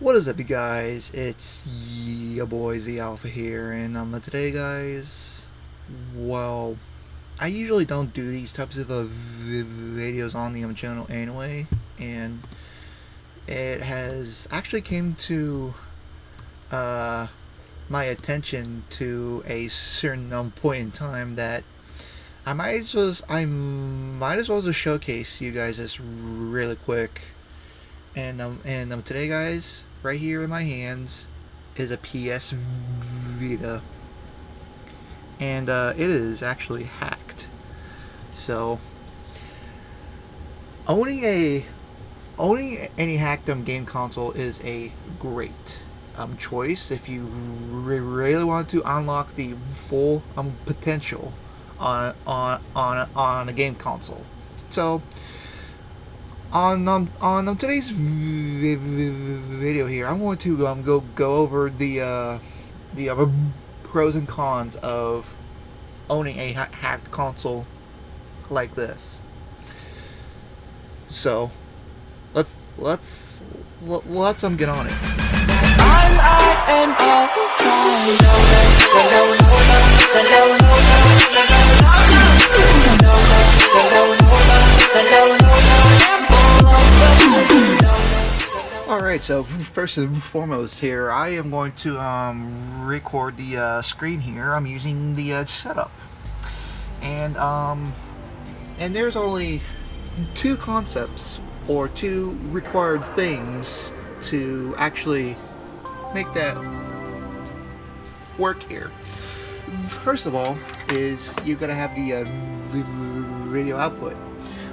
What is up, you guys? It's your boy Z Alpha here, and today, guys, well, I usually don't do these types of videos on the channel anyway, and it has actually came to my attention to a certain point in time that I might as well just showcase you guys this really quick. And today, guys, right here in my hands is a PS Vita, and it is actually hacked. So owning any hacked game console is a great choice if you really want to unlock the full potential on a game console. So on today's video here, I'm going to go over the pros and cons of owning a hacked console like this. So let's get on it. Alright, so first and foremost here, I am going to record the screen here. I'm using the setup. And there's only two concepts or two required things to actually make that work here. First of all is you've got to have the video output,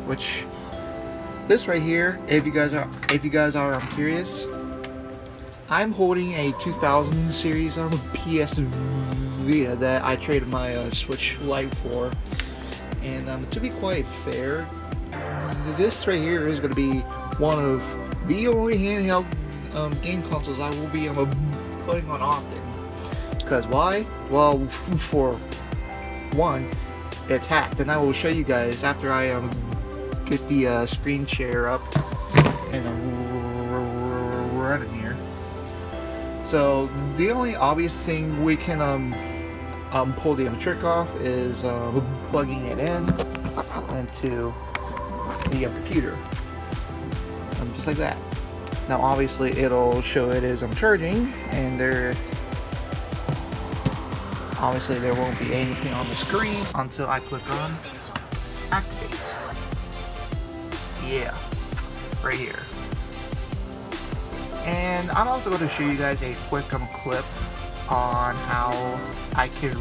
which this right here, if you guys are curious, I'm holding a 2000 series PS Vita that I traded my Switch Lite for, and to be quite fair, this right here is going to be one of the only handheld game consoles I will be putting on often. Because why? Well, for one, it's hacked, and I will show you guys after I get the screen share up and running here. So the only obvious thing we can pull the trick off is plugging it in into the computer, just like that. Now obviously it'll show it as I'm charging, and there won't be anything on the screen until I click on activate. Yeah, right here. And I'm also going to show you guys a quick clip on how I can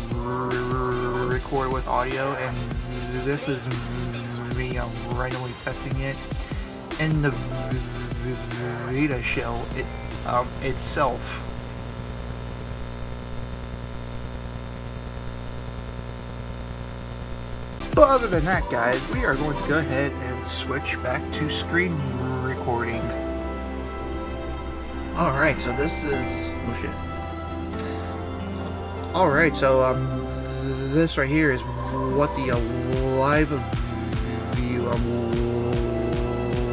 record with audio, and this is me randomly testing it in the Vita shell itself. But other than that, guys, we are going to go ahead and switch back to screen recording. Alright, so this is... oh shit. Alright, so this right here is what the live view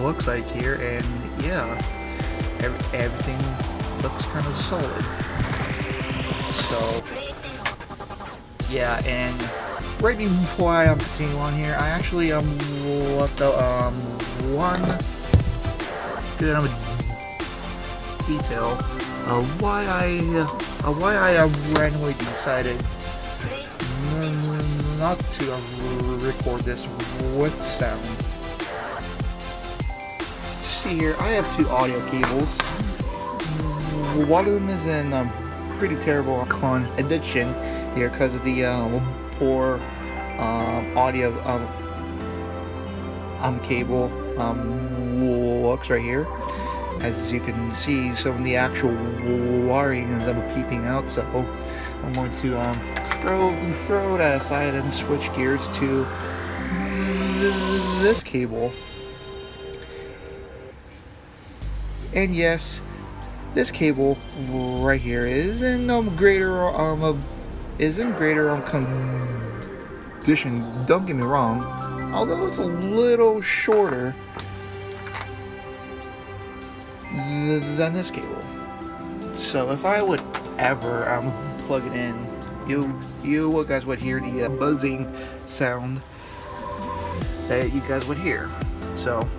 looks like here, and yeah, everything looks kind of solid. So yeah, and right before I continue on here, I actually left out one good detail of why I randomly decided not to record this with sound. See here, I have two audio cables. One of them is in pretty terrible condition here because of the poor audio cable looks right here. As you can see, some of the actual wiring is peeping out, so I'm going to throw that aside and switch gears to this cable. And yes, this cable right here is in greater condition, don't get me wrong, although it's a little shorter than this cable. So if I would ever plug it in, you guys would hear the buzzing sound that you guys would hear. So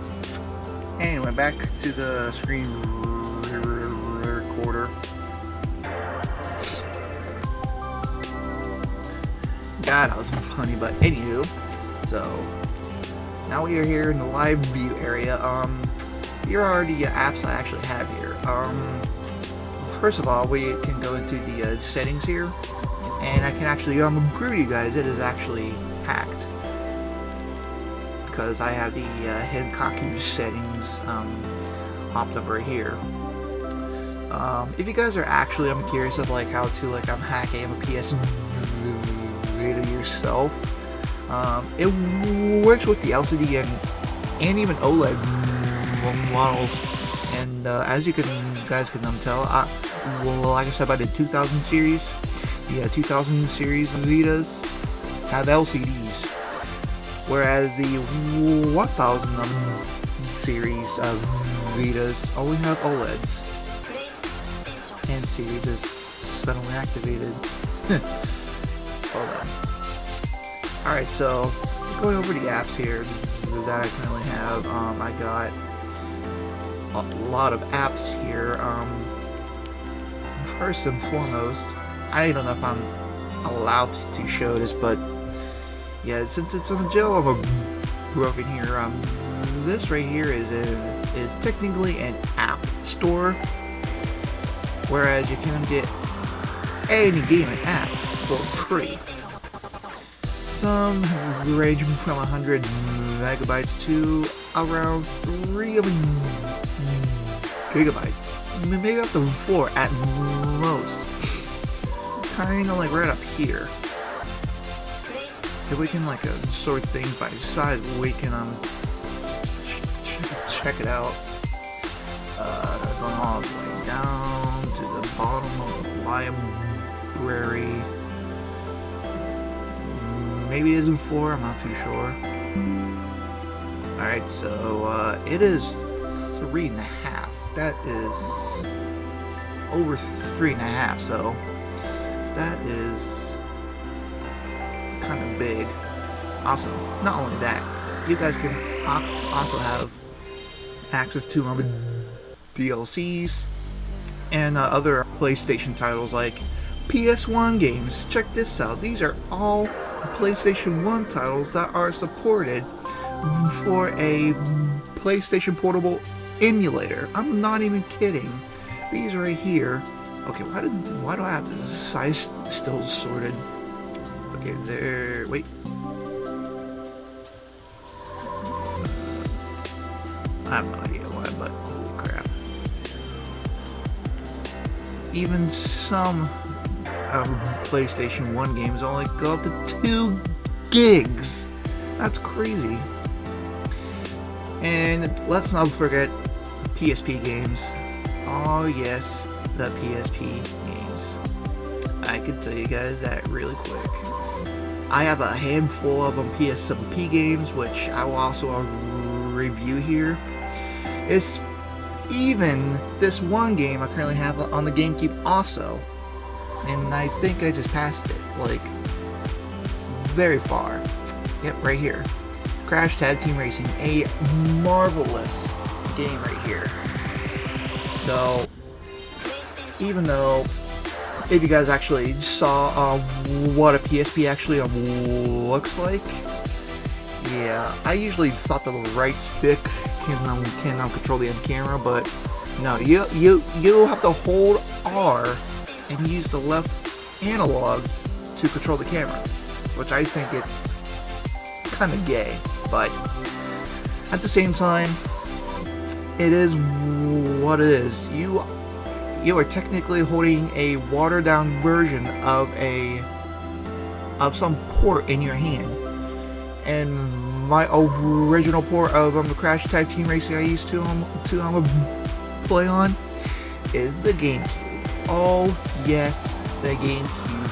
anyway, back to the screen recorder. God, that was funny, but anywho, so now we are here in the live view area. Here are the apps I actually have here. First of all, we can go into the settings here, and I can actually prove you guys it is actually hacked, because I have the Henkaku settings popped up right here. If you guys are actually curious of like how to hacking a PS Vita yourself, it works with the LCD and even OLED models. And as you guys can tell, like I said, about the 2000 series, the 2000 series of Vitas have LCDs, whereas the 1000 series of Vitas only have OLEDs. And see, just suddenly activated. Hold on. Alright, so going over the apps here that I currently have, I got a lot of apps here. First and foremost, I don't know if I'm allowed to show this, but yeah, since it's on the jailbroken here, this right here is technically an app store, whereas you can get any game and app for free. Some range from 100 megabytes to around 3 gigabytes, maybe up to 4 at most. Kinda like right up here. If we can sort things by size, we can check it out. Going all the way down to the bottom of the library. Maybe it isn't 4, I'm not too sure. Alright, so it is 3.5. That is over 3.5, so that is kind of big. Also, not only that, you guys can also have access to DLCs and other PlayStation titles like PS1 games. Check this out. These are all PlayStation 1 titles that are supported for a PlayStation Portable emulator. I'm not even kidding. These right here. Okay, why do I have this size still sorted? Okay, there. Wait. I have no idea why, but holy crap. Even some PlayStation 1 games only go up to 2 gigs. That's crazy. And let's not forget PSP games. Oh yes, the PSP games. I can tell you guys that really quick. I have a handful of PSP games, which I will also review here. It's even this one game I currently have on the GameCube also. And I think I just passed it, very far. Yep, right here. Crash Tag Team Racing, a marvelous game right here. So, even though, if you guys actually saw what a PSP actually looks like, yeah, I usually thought the right stick can control the camera, but no, you have to hold R and use the left analog to control the camera, which I think it's kind of gay, but at the same time, it is what it is. You are technically holding a watered down version of some port in your hand, and my original port of the Crash Tag Team Racing I used to play on is the GameCube. Oh yes, the GameCube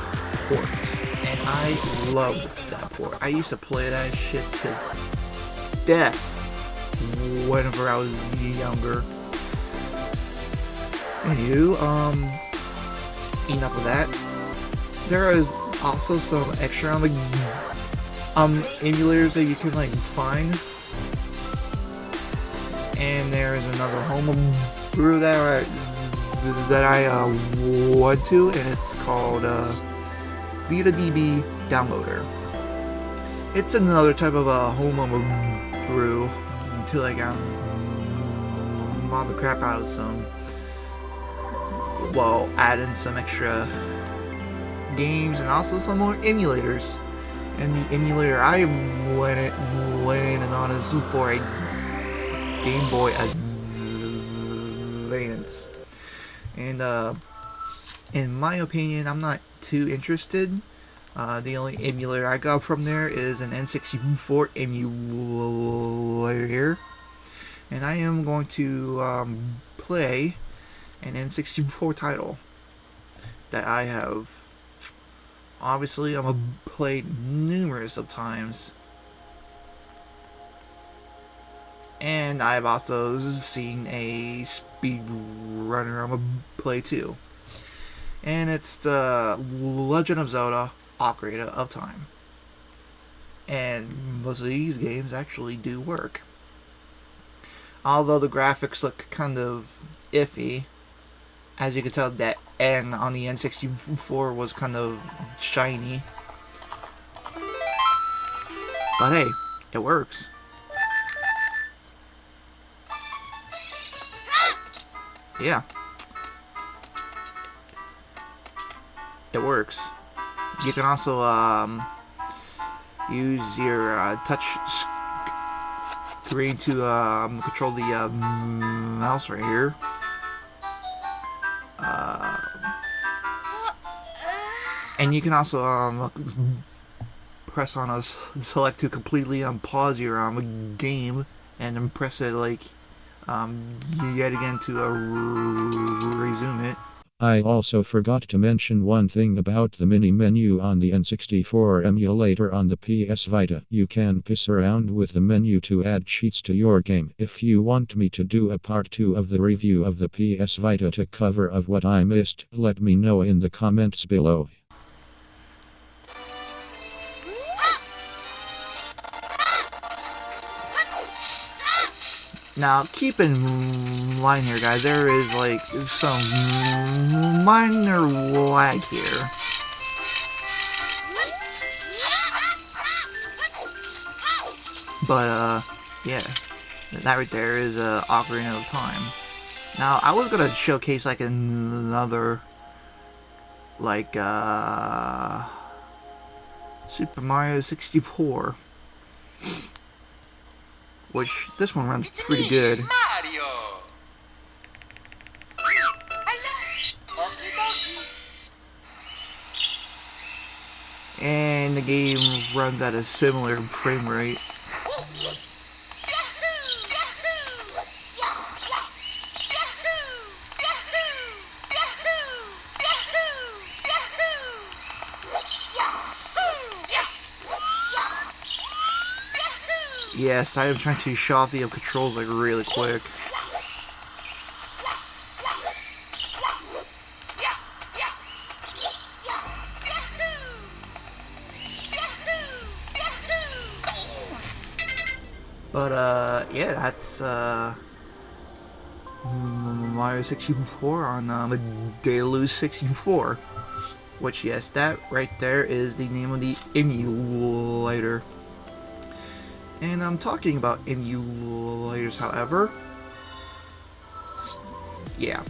port, and I loved that port. I used to play that shit to death whenever I was younger. Anywho, enough of that. There is also some extra emulators that you can like find, and there is another homebrew that I went to, and it's called Vita DB Downloader. It's another type of a homebrew until like mod the crap out of some, while adding some extra games and also some more emulators. And the emulator I went in and on is for a Game Boy Advance. And in my opinion, I'm not too interested. The only emulator I got from there is an N64 emulator here. And I am going to play an N64 title that I have obviously played numerous of times. And I've also seen a speedrunner play too. And it's the Legend of Zelda Ocarina of Time. And most of these games actually do work. Although the graphics look kind of iffy, as you can tell, that N on the N64 was kind of shiny. But hey, it works. Yeah. It works. You can also use your touch screen to control the mouse right here. And you can also press on a select to completely pause your game, and then press it like yet again to resume it. I also forgot to mention one thing about the mini menu on the N64 emulator on the PS Vita. You can piss around with the menu to add cheats to your game. If you want me to do a part 2 of the review of the PS Vita to cover of what I missed, let me know in the comments below. Now, keep in mind here, guys, there is like some minor lag here. But, yeah, that right there is Ocarina of Time. Now, I was gonna showcase like another, like, Super Mario 64. Which, this one runs pretty good. And the game runs at a similar frame rate. Yes, I am trying to show off the controls like really quick. But yeah, that's Mario 64 on Deluxe 64. Which, yes, that right there is the name of the emulator. And I'm talking about emulators, however. Yeah.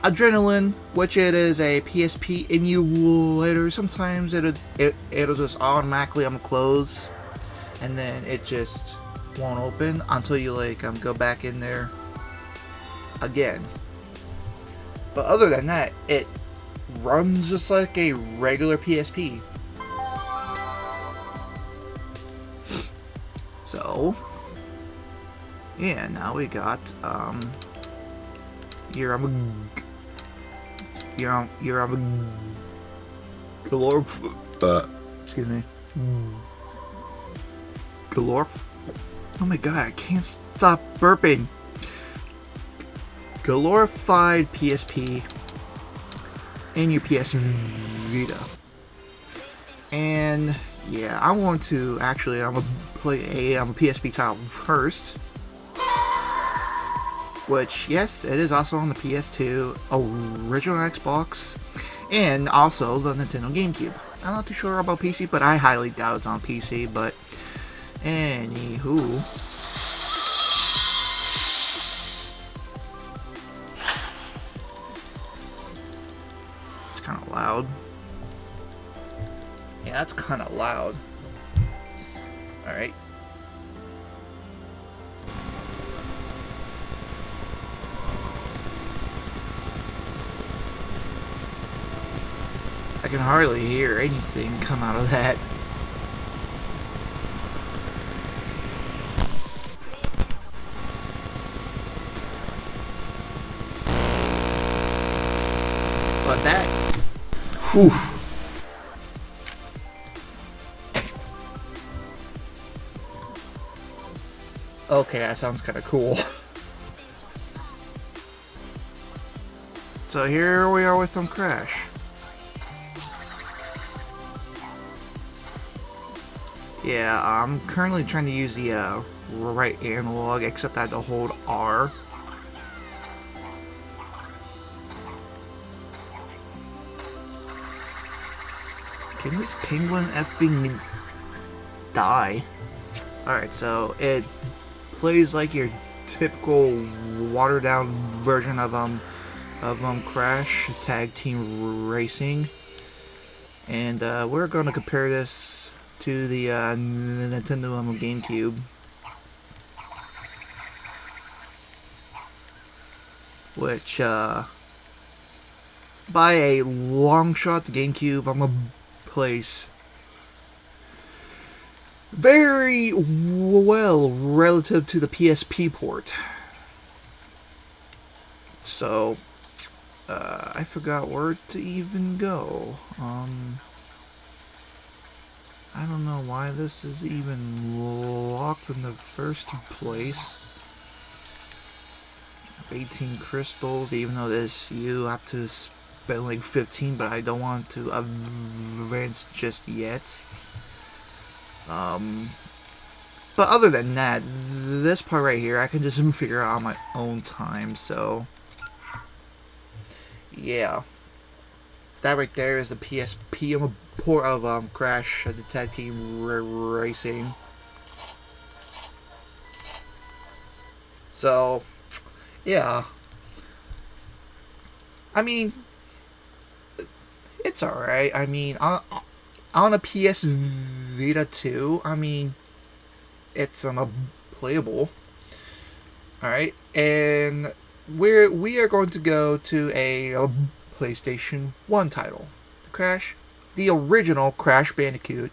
Adrenaline, which it is a PSP emulator. Sometimes it'll just automatically close, and then it just won't open until you like go back in there again. But other than that, it runs just like a regular PSP. So, yeah, now we got your Galorf. Excuse me. Galorf. Oh my god, I can't stop burping. Glorified PSP and your PS Vita. And yeah, I want to actually, I'm gonna play a PSP title first, which yes, it is also on the PS2, original Xbox, and also the Nintendo GameCube. I'm not too sure about PC, but I highly doubt it's on PC. But anywho, it's kind of loud. Yeah, that's kind of loud. Alright. I can hardly hear anything come out of that. But that... Whew. Okay, that sounds kind of cool. So here we are with Crash. Yeah, I'm currently trying to use the right analog, except I had to hold R. Can this penguin effing die? Alright, so it plays like your typical watered down version of Crash Tag Team Racing. And we're gonna compare this to the Nintendo GameCube, which by a long shot, the GameCube I'm gonna place very well relative to the PSP port. So I forgot where to even go. I don't know why this is even locked in the first place. 18 crystals, even though this you have to spend like 15, but I don't want to advance just yet. But other than that, this part right here I can just figure out on my own time, so yeah. That right there is a PSP port of Crash the Tag Team Racing. So, yeah. I mean, it's alright. I mean, on a PS Vita 2, I mean, it's playable. Alright, and we are going to go to a PlayStation 1 title. Crash, the original Crash Bandicoot.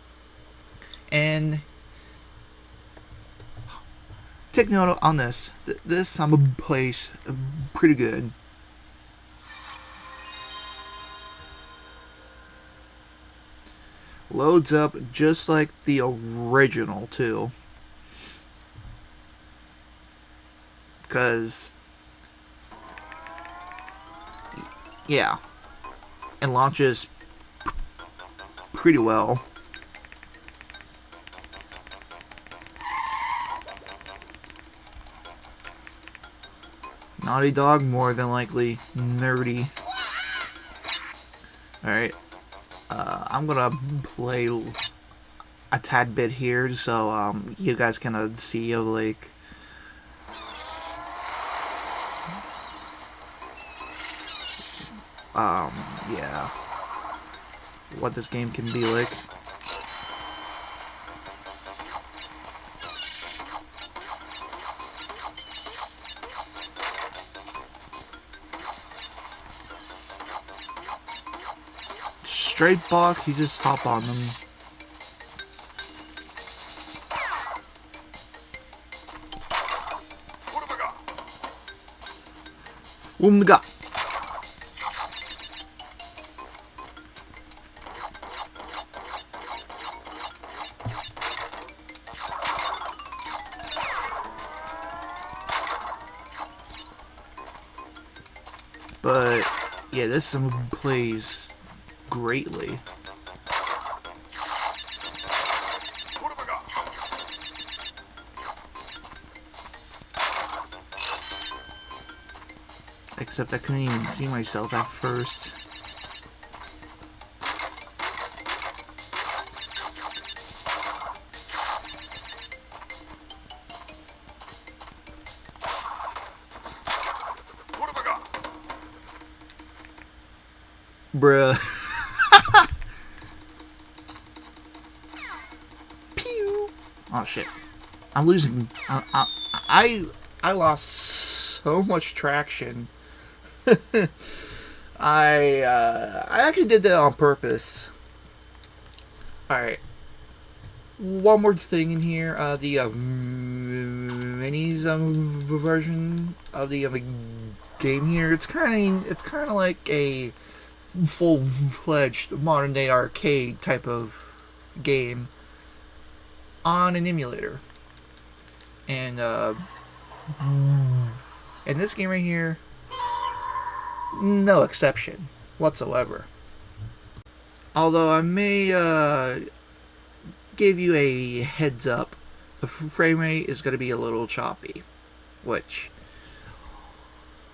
And take note on this. This plays pretty good. Loads up just like the original too. Because yeah, and launches pretty well. Naughty Dog, more than likely nerdy. Alright, I'm gonna play a tad bit here so you guys can see like yeah, what this game can be like. Straight block, you just hop on them. Woomga. But Yeah, this plays greatly. Except I couldn't even see myself at first. Bruh. Pew! Oh shit. I'm losing. I lost so much traction. I actually did that on purpose. Alright. One more thing in here. The minis version of the game here. It's kind of like a full-fledged modern-day arcade type of game on an emulator. And in this game right here, no exception whatsoever. Although I may give you a heads up, the frame rate is going to be a little choppy. Which,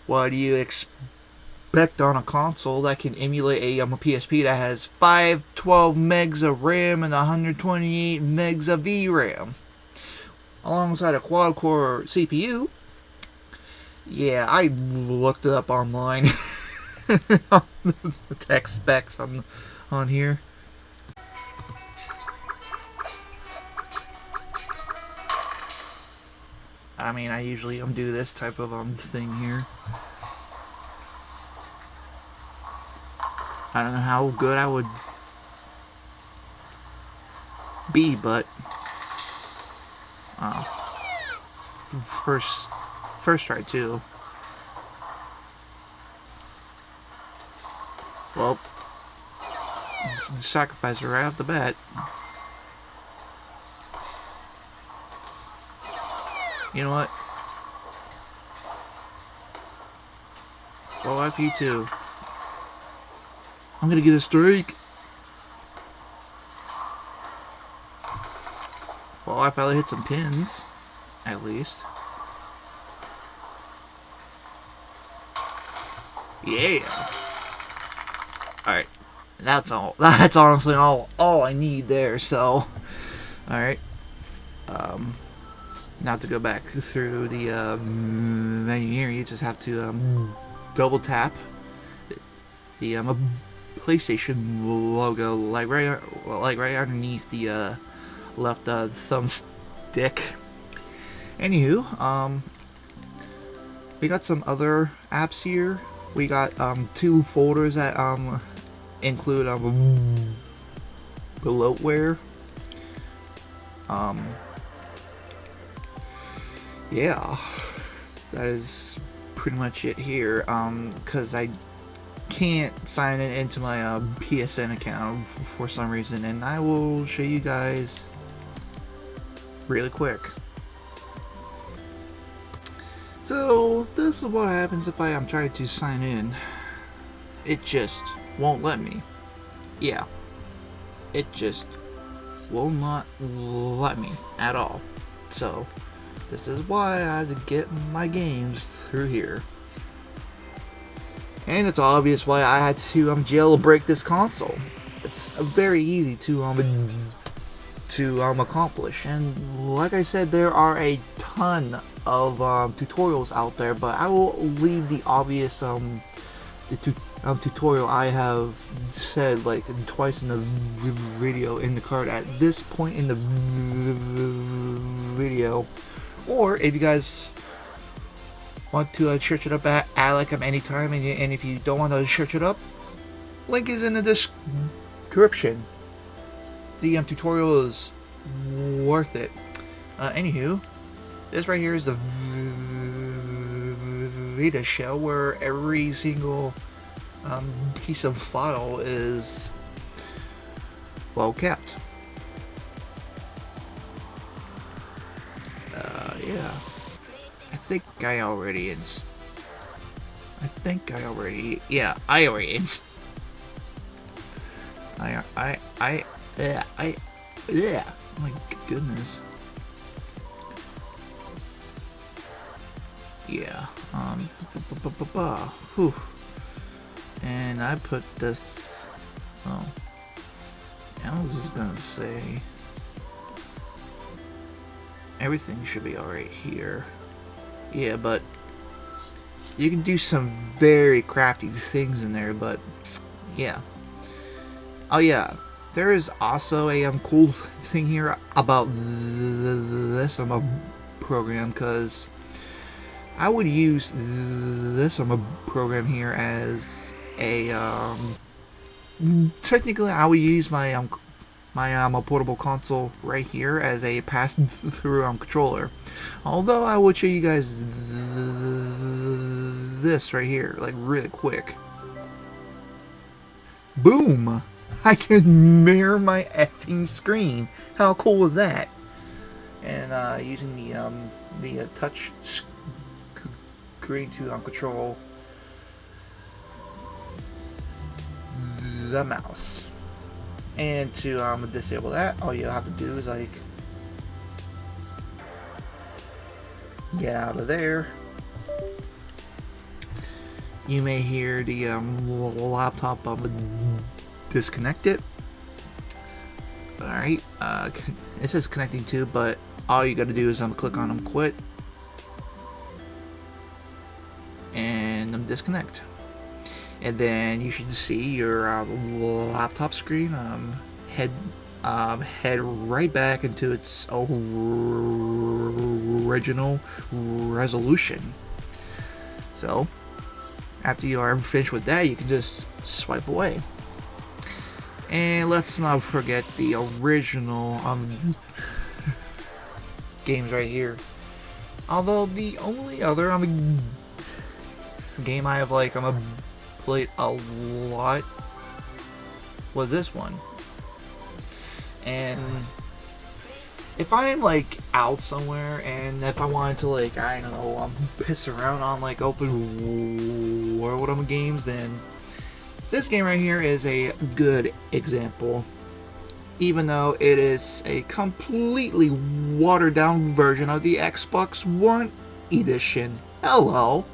what do you expect on a console that can emulate a PSP that has 512 megs of RAM and 128 megs of VRAM? Alongside a quad-core CPU. Yeah, I looked it up online. The tech specs on here. I mean, I usually do this type of thing here. I don't know how good I would be, but first try too. Well, sacrifice her right off the bat. You know what? Well, F you too. I'm gonna get a streak. Well, I finally hit some pins, at least. Yeah. Alright. That's all. That's honestly all I need there, so. Alright. Now to go back through the menu here, you just have to double tap the PlayStation logo, like right underneath the left thumbstick. Anywho, we got some other apps here. We got 2 folders that include bloatware. Yeah, that is pretty much it here. Because I can't sign it into my PSN account for some reason, and I will show you guys really quick. So this is what happens if I am trying to sign in. It just won't let me. Yeah, it just will not let me at all. So this is why I had to get my games through here. And it's obvious why I had to jailbreak this console. It's very easy to accomplish, and like I said, there are a ton of tutorials out there, but I will leave the obvious tutorial I have said like twice in the video in the card at this point in the video. Or if you guys want to search it up at like anytime, and if you don't want to search it up, link is in the description. The tutorial is worth it. Anywho, this right here is the Vita shell, where every single piece of file is well kept. Yeah, I think I already I think I already, yeah, I already yeah, oh my goodness. Yeah, whew. And I put this, oh, I was just gonna say, everything should be alright here. Yeah, but you can do some very crafty things in there, but yeah. Oh yeah, there is also a cool thing here about this program, because I would use this program here as a technically I would use my a portable console right here as a pass-through controller. Although I would show you guys this right here, like really quick. Boom! I can mirror my effing screen. How cool is that? And using the touch screen to control the mouse. And to disable that, all you have to do is like get out of there. You may hear the laptop disconnect it. Alright, it says connecting to, but all you gotta do is click on quit and disconnect. And then you should see your laptop screen head right back into its original resolution. So after you are finished with that, you can just swipe away. And let's not forget the original games right here. Although the only other game I have played a lot was this one. And if I'm like out somewhere and if I wanted to I don't know, piss around on open world games, then this game right here is a good example. Even though it is a completely watered down version of the Xbox One edition. Hello.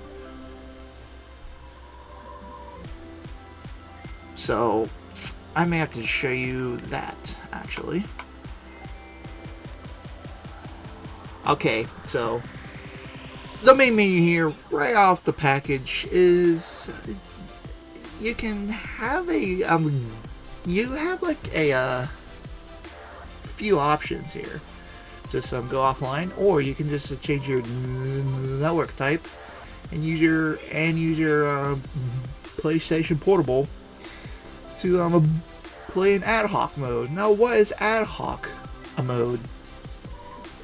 So I may have to show you that actually. Okay, so the main menu here right off the package is you can have a you have a few options here. Just go offline, or you can just change your network type and use your PlayStation Portable to play in ad hoc mode. Now, what is ad hoc mode?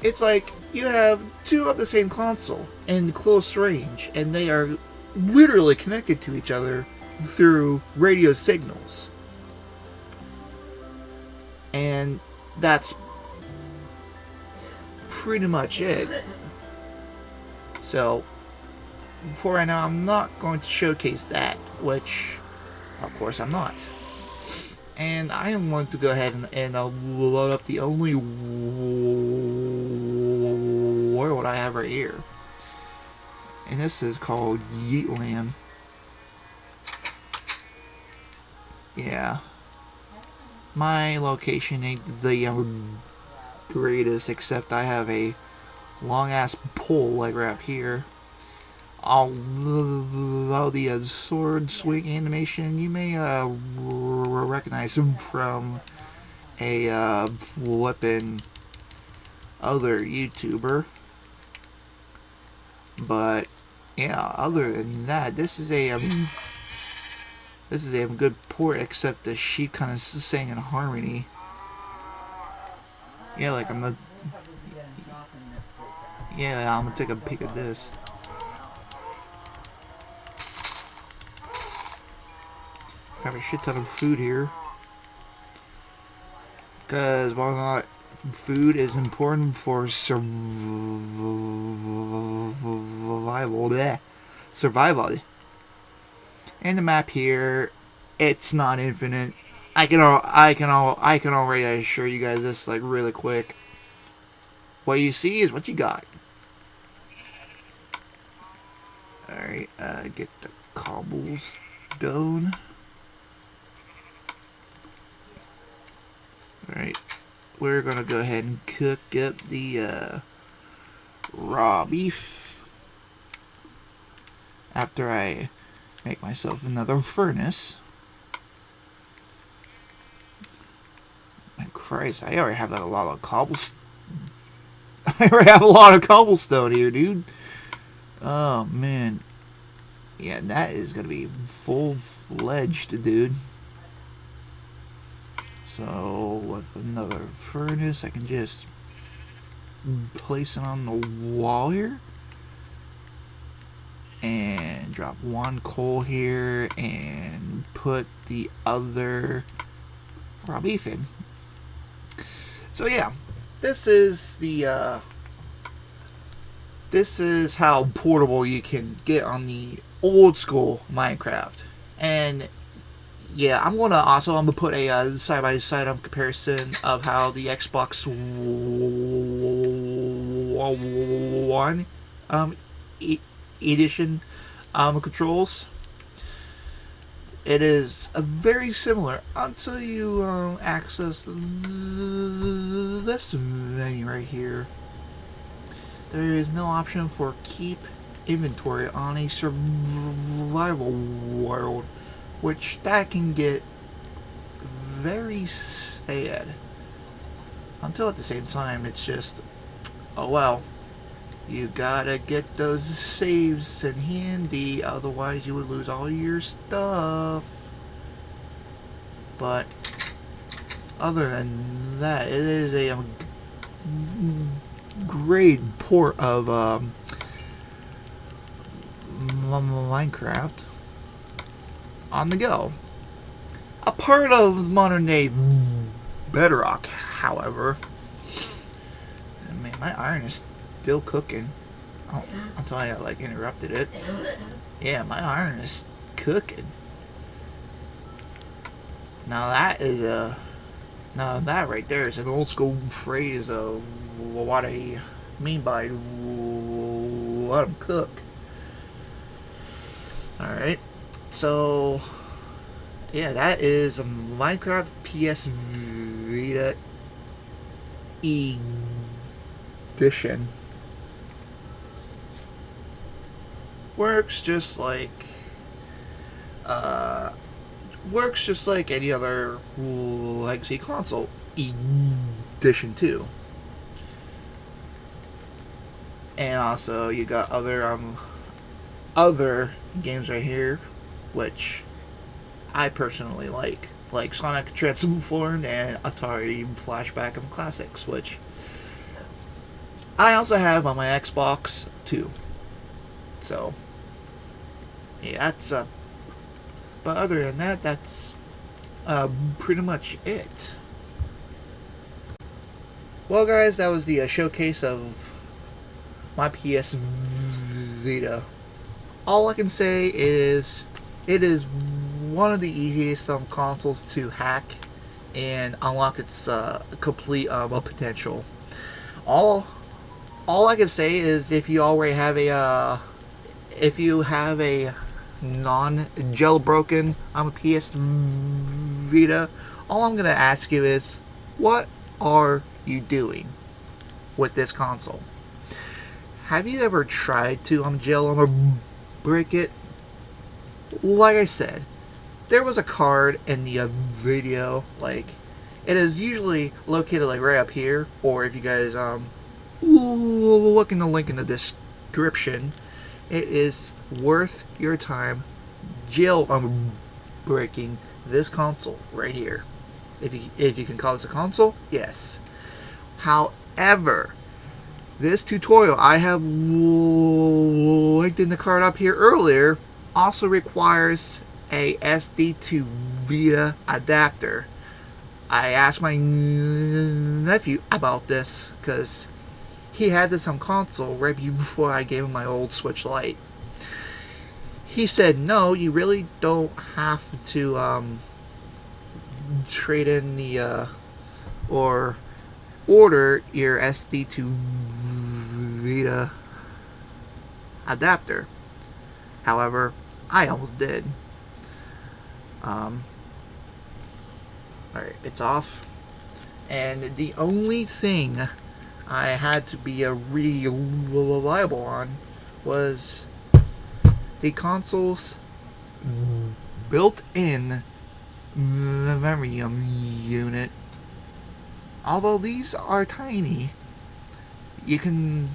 It's like you have two of the same console in close range, and they are literally connected to each other through radio signals. And that's pretty much it. So, for right now, I'm not going to showcase that, which, of course, I'm not. And I am going to go ahead and load up the only world I have right here. And this is called Yeetland. Yeah. My location ain't the greatest, except I have a long ass pole right up here. Although the sword swing animation, you may recognize him from a flippin' other YouTuber. But yeah, other than that, this is a good port, except the sheep kind of sang in harmony. Yeah, I'm gonna take a peek at this. Have a shit ton of food here, because while not food is important for survival. And the map here, it's not infinite. I can already assure you guys this like really quick. What you see is what you got. Alright, get the cobblestone. Alright, we're gonna go ahead and cook up the raw beef. After I make myself another furnace. My Christ, I already have like a lot of cobblestone. I already have a lot of cobblestone here, dude. Oh, man. Yeah, that is going to be full-fledged, dude. So, with another furnace, I can just place it on the wall here. And drop one coal here and put the other raw beef in. So, yeah. This is how portable you can get on the old school Minecraft. And yeah, I'm gonna put a side by side comparison of how the Xbox One edition controls. It is very similar until you access this menu right here. There is no option for keep inventory on a survival world, which that can get very sad. Until at the same time, it's just, oh well, you gotta get those saves in handy, otherwise you would lose all your stuff. But other than that, it is a great port of Minecraft on the go. A part of modern day Bedrock, however. Man, my iron is still cooking. Oh, until I like interrupted it. Yeah, my iron is cooking. Now that is now that right there is an old school phrase of what I mean by let them cook. Alright, so yeah, that is a Minecraft PS Vita edition. Works just like any other legacy console edition too. And also you got other games right here which I personally like Sonic Transformed and Atari Flashback and Classics, which I also have on my Xbox too. So yeah, that's but other than that, that's pretty much it. Well, guys, that was the showcase of my PS Vita. All I can say is it is one of the easiest consoles to hack and unlock its complete potential. All I can say is if you already have a non-jailbroken PS Vita, all I'm gonna ask you is, what are you doing with this console? Have you ever tried to jailbreak it? Like I said, there was a card in the video. Like, it is usually located like right up here, or if you guys look in the link in the description, it is worth your time jailbreaking this console right here. If you can call this a console, yes. However, this tutorial I have linked in the card up here earlier also requires a SD to Vita adapter. I asked my nephew about this because he had this on console right before I gave him my old Switch Lite. he said, no, you really don't have to trade in the or order your SD to Vita adapter. However, I almost did. Alright, it's off. And the only thing I had to be a reliable on was the console's built-in memory unit. Although these are tiny, you can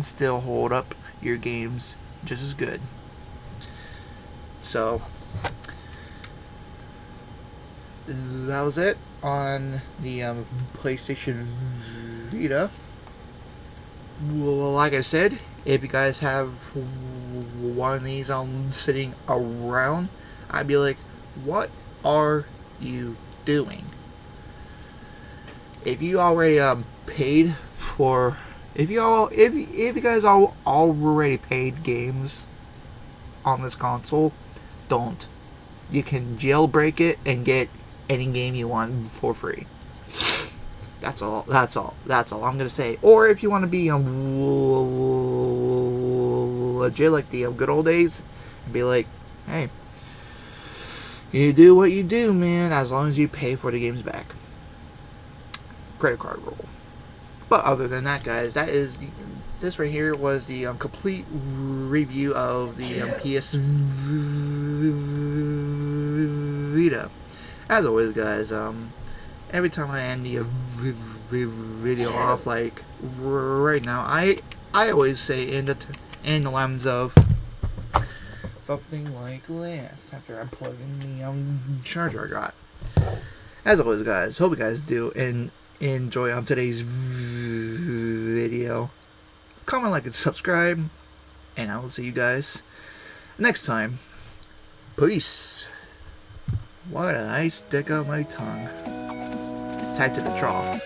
still hold up your games just as good. So that was it on the PlayStation Vita. Well, like I said, if you guys have one of these sitting around, I'd be like, what are you doing? If you already paid for, if you guys all already paid games on this console, don't. You can jailbreak it and get any game you want for free. That's all I'm gonna say. Or if you want to be legit like the good old days, and be like, hey, you do what you do, man, as long as you pay for the games back. Credit card rule. But other than that, guys, this right here was the complete review of the PS Vita. As always, guys, every time I end the video off, like right now, I always say in the lines of something like this after I plug in the charger I got. As always, guys, hope you guys do and enjoy on today's video. Comment, like, and subscribe, and I will see you guys next time. Peace. Why did I stick out my tongue? Tied to the trough.